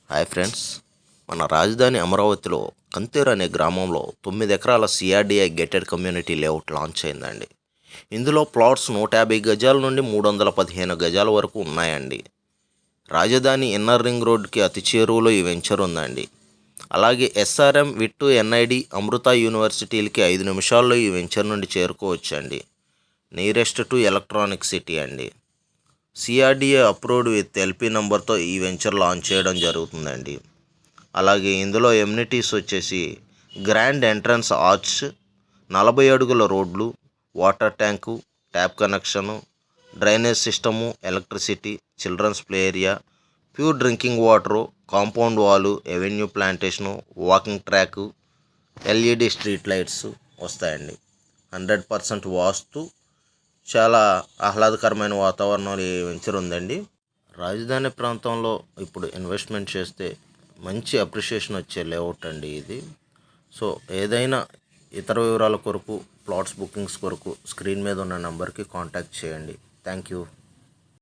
Hi friends, మన రాజధాని అమరావతిలో కంతేరు అనే గ్రామంలో 9 ఎకరాల CRDI gated community layout launch అయిందండి. ఇందులో ప్లాట్స్ 150 గజాల నుండి 315 గజాల వరకు ఉన్నాయండి. రాజధాని ఇన్నర్ రింగ్ రోడ్కి అతి చేరువలో ఈ వెంచర్ ఉందండి. అలాగే ఎస్ఆర్ఎం, విట్టు, ఎన్ఐడి, అమృత యూనివర్సిటీలకి 5 నిమిషాల్లో ఈ వెంచర్ నుండి చేరుకోవచ్చండి. నియరెస్ట్ టు ఎలక్ట్రానిక్ సిటీ అండి. సిఆర్డిఏ అప్రూవ్డ్ విత్ ఎల్పి నెంబర్తో ఈ వెంచర్ లాంచ్ చేయడం జరుగుతుందండి. అలాగే ఇందులో ఎమ్యూనిటీస్ వచ్చేసి గ్రాండ్ ఎంట్రన్స్ ఆర్చ్, 40 అడుగుల రోడ్లు, water tank, tap connection, drainage system, electricity, children's play area, pure drinking water, compound wall, avenue plantation, walking track, LED street lights వస్తాయండి. 100% వాస్తు, చాలా ఆహ్లాదకరమైన వాతావరణం ఈ వెంచర్ ఉందండి. రాజధాని ప్రాంతంలో ఇప్పుడు ఇన్వెస్ట్మెంట్ చేస్తే మంచి అప్రిషియేషన్ వచ్చే లేఅవుట్ అండి ఇది. సో ఏదైనా ఇతర వివరాల కొరకు, ప్లాట్స్ బుకింగ్స్ కొరకు స్క్రీన్ మీద ఉన్న నెంబర్కి కాంటాక్ట్ చేయండి. Thank you.